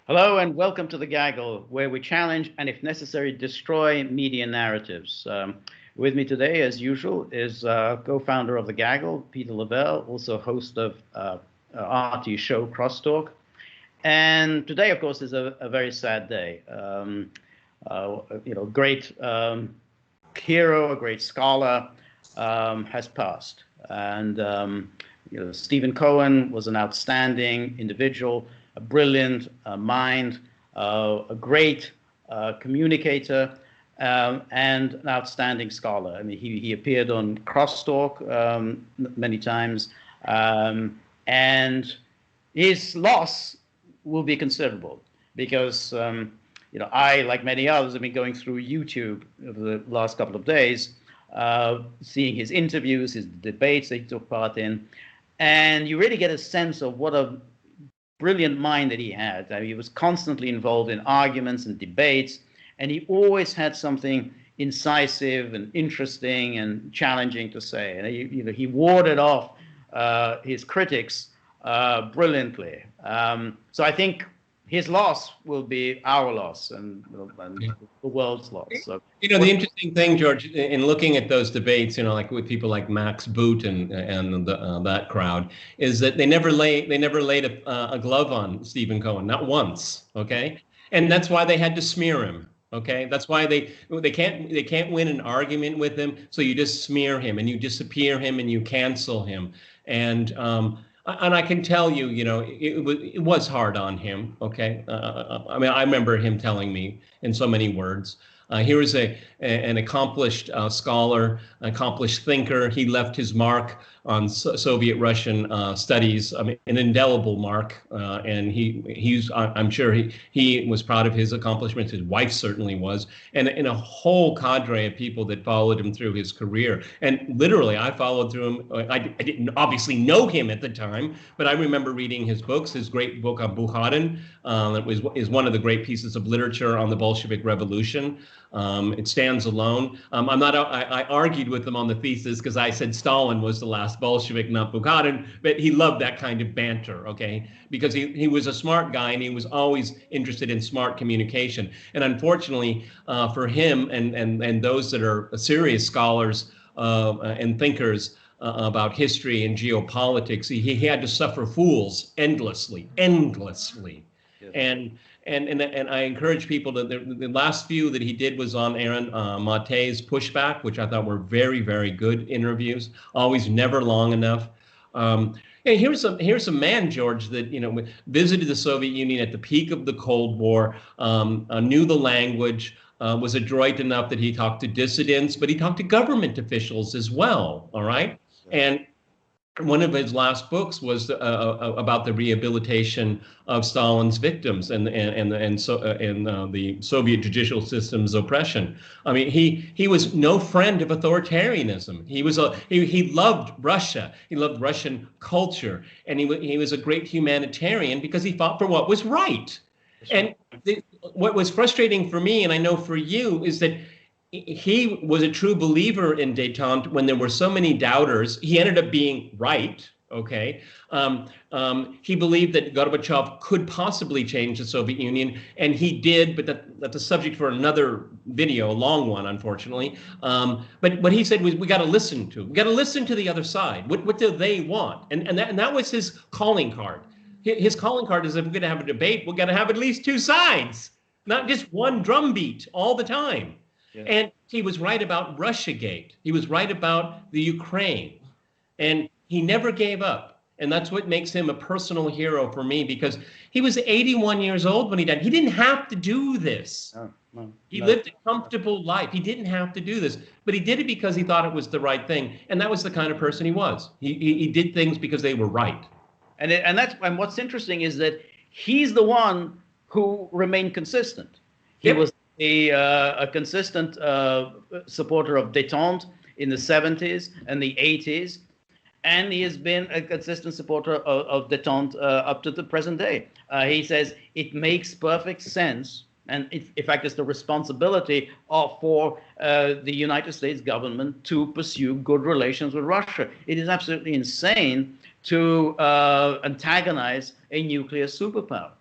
Hello and welcome to The Gaggle, where we challenge and, if necessary, destroy media narratives. With me today, as usual, is co-founder of The Gaggle, Peter Lavelle, also host of RT show Crosstalk. And today, of course, is a very sad day. Great hero, a great scholar has passed. And Stephen Cohen was an outstanding individual, a brilliant mind, a great communicator, and an outstanding scholar. I mean, he appeared on Crosstalk many times, and his loss will be considerable because I, like many others, have been going through YouTube over the last couple of days, seeing his interviews, his debates that he took part in, and you really get a sense of what a brilliant mind that he had. I mean, he was constantly involved in arguments and debates, and he always had something incisive and interesting and challenging to say. And he warded off his critics brilliantly. So I think his loss will be our loss and the world's loss. So, the interesting thing, George, in looking at those debates, like with people like Max Boot and that crowd, is that they never laid a glove on Stephen Cohen, not once. Okay, and that's why they had to smear him. Okay, that's why they can't win an argument with him, so you just smear him and you disappear him and you cancel him. And I can tell you, it was hard on him. Okay, I mean, I remember him telling me in so many words. He was an accomplished scholar, an accomplished thinker. He left his mark on Soviet-Russian studies, I mean, an indelible mark. And I'm sure he was proud of his accomplishments. His wife certainly was, and a whole cadre of people that followed him through his career. And literally, I followed through him. I didn't obviously know him at the time, but I remember reading his books. His great book on Bukharin is one of the great pieces of literature on the Bolshevik Revolution. It stands alone. I argued with him on the thesis because I said Stalin was the last Bolshevik, not Bukharin, but he loved that kind of banter, okay? Because he was a smart guy and he was always interested in smart communication. And unfortunately for him and those that are serious scholars and thinkers about history and geopolitics, he had to suffer fools endlessly. Yes. And I encourage people to, the last few that he did was on Aaron Mate's Pushback, which I thought were very, very good interviews, always never long enough. And here's a man, George, that visited the Soviet Union at the peak of the Cold War, knew the language, was adroit enough that he talked to dissidents, but he talked to government officials as well, all right? And one of his last books was about the rehabilitation of Stalin's victims and the Soviet judicial system's oppression. I mean, he was no friend of authoritarianism. He loved Russia. He loved Russian culture, and he was a great humanitarian because he fought for what was right. And what was frustrating for me, and I know for you, is that he was a true believer in détente when there were so many doubters. He ended up being right, okay? He believed that Gorbachev could possibly change the Soviet Union, and he did, but that's a subject for another video, a long one, unfortunately. But what he said was, we got to listen to the other side. What do they want? And that was his calling card. His calling card is, if we're going to have a debate, we're going to have at least two sides, not just one drumbeat all the time. Yeah. And he was right about Russiagate. He was right about the Ukraine. And he never gave up. And that's what makes him a personal hero for me, because he was 81 years old when he died. He didn't have to do this. He lived a comfortable life. He didn't have to do this. But he did it because he thought it was the right thing. And that was the kind of person he was. He did things because they were right. And what's interesting is that he's the one who remained consistent. He was a consistent supporter of détente in the 70s and the 80s, and he has been a consistent supporter of détente up to the present day. He says it makes perfect sense, and in fact, it's the responsibility for the United States government to pursue good relations with Russia. It is absolutely insane to antagonize a nuclear superpower.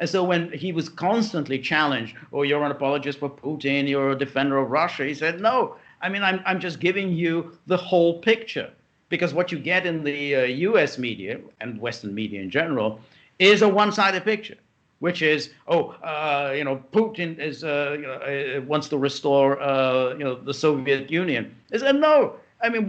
And so when he was constantly challenged, oh, you're an apologist for Putin, you're a defender of Russia, he said, no, I mean, I'm just giving you the whole picture. Because what you get in the US media and Western media in general is a one-sided picture, which is, Putin is, wants to restore, the Soviet Union. I said, no. I mean,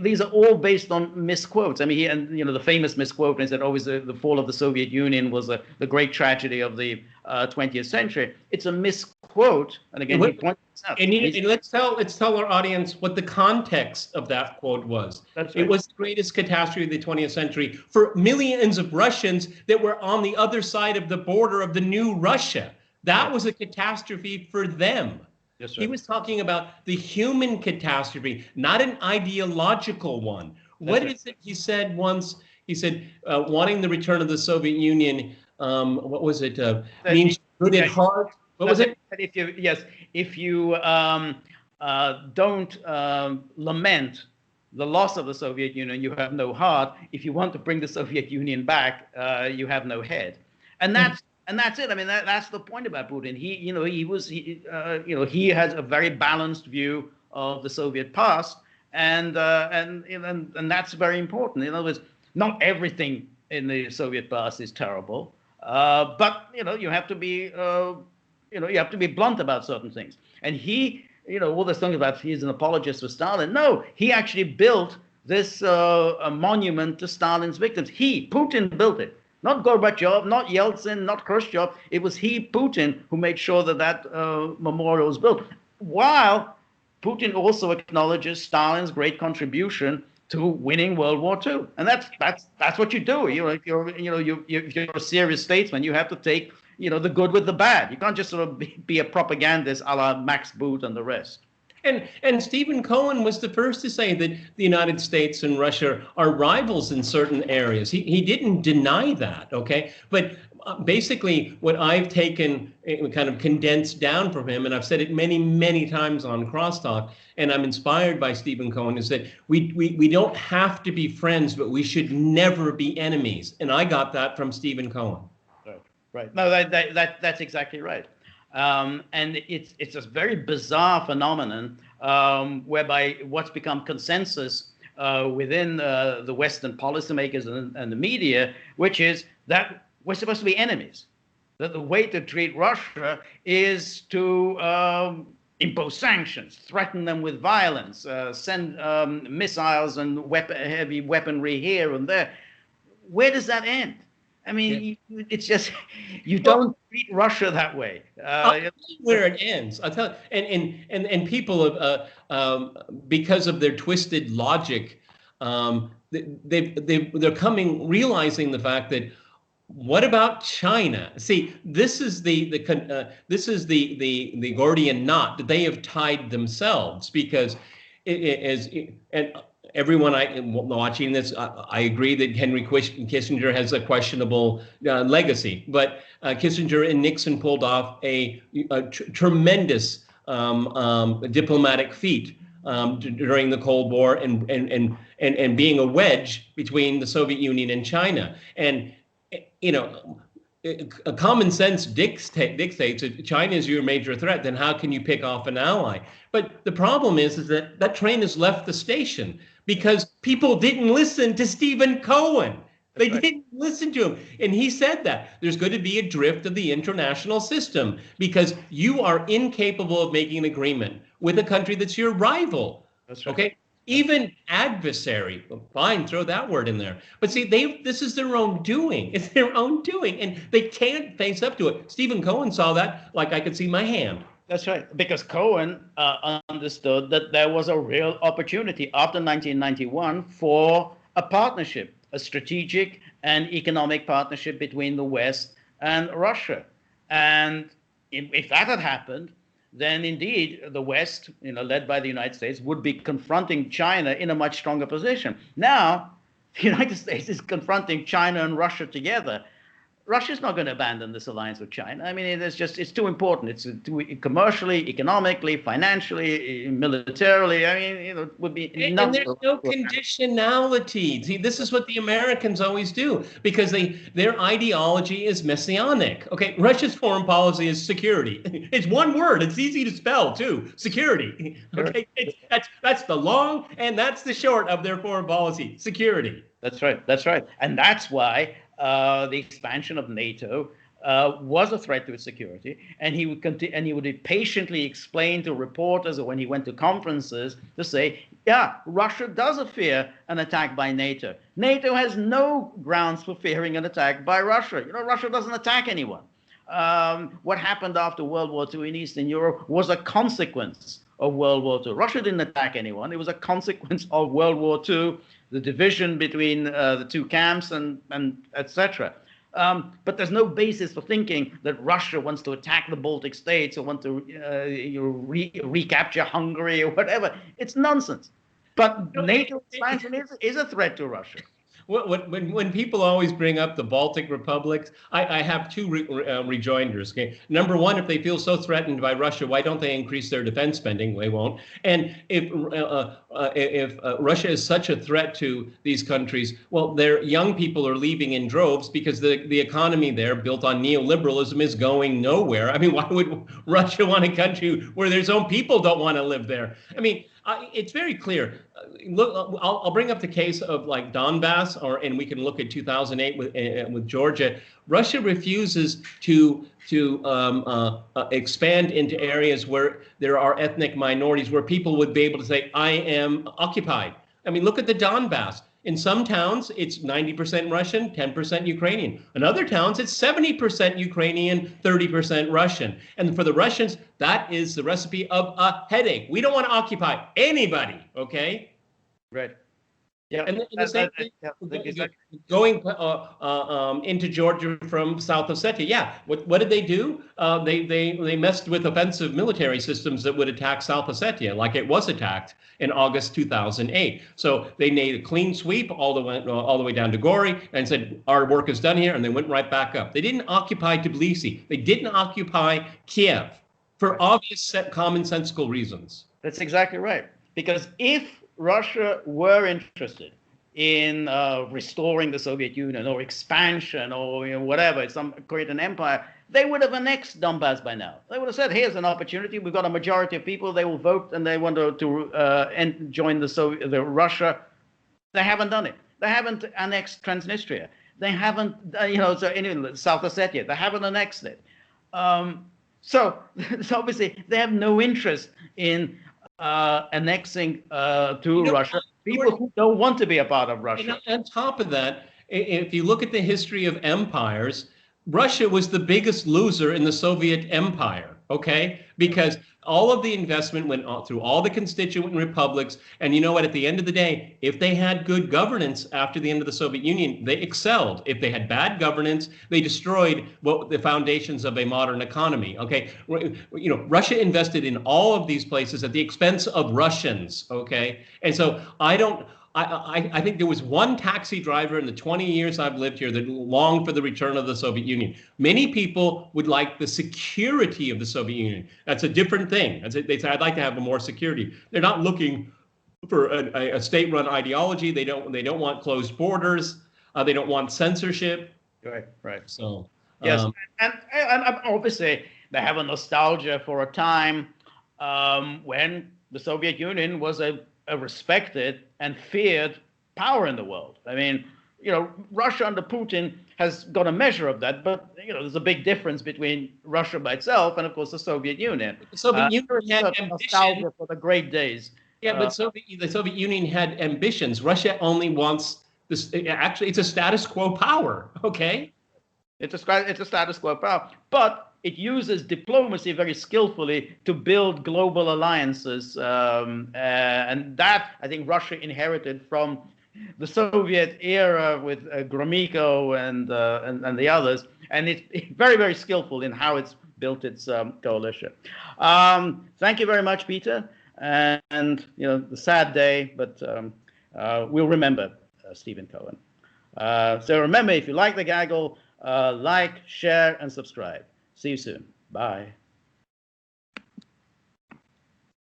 these are all based on misquotes. I mean, the famous misquote is that always the fall of the Soviet Union was the great tragedy of the 20th century. It's a misquote, and again, he points out. And let's tell our audience what the context of that quote was. That's right. It was the greatest catastrophe of the 20th century for millions of Russians that were on the other side of the border of the new Russia. That was a catastrophe for them. Yes, right. He was talking about the human catastrophe, not an ideological one. What is it he said once? He said, wanting the return of the Soviet Union, what was it? Means good at heart. What was it? If you don't lament the loss of the Soviet Union, you have no heart. If you want to bring the Soviet Union back, you have no head. And that's it. I mean, that's the point about Putin. He has a very balanced view of the Soviet past, and that's very important. In other words, not everything in the Soviet past is terrible, but you have to be blunt about certain things. And all this thing about he's an apologist for Stalin. No, he actually built this a monument to Stalin's victims. Putin built it. Not Gorbachev, not Yeltsin, not Khrushchev. It was Putin, who made sure that memorial was built. While Putin also acknowledges Stalin's great contribution to winning World War II, and that's what you do. If you're a serious statesman, you have to take the good with the bad. You can't just sort of be a propagandist a la Max Boot and the rest. And Stephen Cohen was the first to say that the United States and Russia are rivals in certain areas. He didn't deny that, okay? But basically what I've taken, kind of condensed down from him, and I've said it many, many times on Crosstalk, and I'm inspired by Stephen Cohen, is that we don't have to be friends, but we should never be enemies. And I got that from Stephen Cohen. Right. No, that's exactly right. And it's a very bizarre phenomenon whereby what's become consensus within the Western policymakers and the media, which is that we're supposed to be enemies. That the way to treat Russia is to impose sanctions, threaten them with violence, send missiles and heavy weaponry here and there. Where does that end? I mean, it's just you don't treat Russia that way. I'll tell you where it ends. I'll tell you, and people because of their twisted logic, they're realizing the fact that what about China? See, this is the Gordian knot that they have tied themselves, because everyone watching this, I agree that Henry Kissinger has a questionable legacy, but Kissinger and Nixon pulled off a tremendous diplomatic feat during the Cold War and being a wedge between the Soviet Union and China. And common sense dictates if China is your major threat, then how can you pick off an ally? But the problem is that train has left the station because people didn't listen to Stephen Cohen. They didn't listen to him. And he said that there's going to be a drift of the international system because you are incapable of making an agreement with a country that's your rival. That's right. Okay? Even adversary, fine, throw that word in there. But see, this is their own doing. It's their own doing, and they can't face up to it. Stephen Cohen saw that like I could see my hand. That's right, because Cohen understood that there was a real opportunity after 1991 for a partnership, a strategic and economic partnership between the West and Russia. And if that had happened, then indeed the West, led by the United States, would be confronting China in a much stronger position. Now, the United States is confronting China and Russia together. Russia's not going to abandon this alliance with China. I mean, it's too important. It's too commercially, economically, financially, militarily. I mean, it would be and there's no conditionality. See, this is what the Americans always do because their ideology is messianic. Okay, Russia's foreign policy is security. It's one word. It's easy to spell too. Security. Okay, that's the long and that's the short of their foreign policy. Security. That's right. That's right. And that's why the expansion of NATO was a threat to its security. And he would he would patiently explain to reporters or when he went to conferences to say, yeah, Russia does fear an attack by NATO. NATO has no grounds for fearing an attack by Russia. Russia doesn't attack anyone. What happened after World War II in Eastern Europe was a consequence of World War II. Russia didn't attack anyone. It was a consequence of World War II, the division between the two camps and etc. But there's no basis for thinking that Russia wants to attack the Baltic states or want to recapture Hungary or whatever. It's nonsense. But NATO expansion is a threat to Russia. When people always bring up the Baltic republics, I have two rejoinders. Okay, number one, if they feel so threatened by Russia, why don't they increase their defense spending? They won't. And if Russia is such a threat to these countries, well, their young people are leaving in droves because the economy there, built on neoliberalism, is going nowhere. I mean, why would Russia want a country where their own people don't want to live there? I mean, it's very clear. Look, I'll bring up the case of like Donbass, and we can look at 2008 with Georgia. Russia refuses to expand into areas where there are ethnic minorities, where people would be able to say, "I am occupied." I mean, look at the Donbass. In some towns, it's 90% Russian, 10% Ukrainian. In other towns, it's 70% Ukrainian, 30% Russian. And for the Russians, that is the recipe of a headache. We don't want to occupy anybody, okay? Right. Yeah. And the same thing, going into Georgia from South Ossetia. Yeah. What did they do? They messed with offensive military systems that would attack South Ossetia, like it was attacked in August 2008. So they made a clean sweep all the way down to Gori and said, our work is done here, and they went right back up. They didn't occupy Tbilisi. They didn't occupy Kiev for obvious commonsensical reasons. That's exactly right. Because if Russia were interested in restoring the Soviet Union or expansion or whatever, create an empire, they would have annexed Donbass by now. They would have said, here's an opportunity. We've got a majority of people. They will vote and they want to join the Russia. They haven't done it. They haven't annexed Transnistria. They haven't, South Ossetia. They haven't annexed it. So obviously they have no interest in annexing to Russia people who don't want to be a part of Russia. And on top of that, if you look at the history of empires, Russia was the biggest loser in the Soviet Empire, okay? Because all of the investment went through all the constituent republics. And you know what? At the end of the day, if they had good governance after the end of the Soviet Union, they excelled. If they had bad governance, they destroyed the foundations of a modern economy, okay? Russia invested in all of these places at the expense of Russians, okay? And so I think there was one taxi driver in the 20 years I've lived here that longed for the return of the Soviet Union. Many people would like the security of the Soviet Union. That's a different thing. They say, I'd like to have more security. They're not looking for a state-run ideology. They don't want closed borders. They don't want censorship. Right. So yes, and obviously they have a nostalgia for a time when the Soviet Union was a respected and feared power in the world. I mean, Russia under Putin has got a measure of that, but there's a big difference between Russia by itself and, of course, the Soviet Union. The Soviet Union had nostalgia for the great days. Yeah, but the Soviet Union had ambitions. Russia only wants this. Actually, it's a status quo power. Okay, it's a status quo power, but it uses diplomacy very skillfully to build global alliances, and that I think Russia inherited from the Soviet era with Gromyko and the others, and it's very, very skillful in how it's built its coalition. Thank you very much, Peter, and the sad day, but we'll remember Stephen Cohen. So remember, if you like the gaggle, Like, share, and subscribe. See you soon. Bye.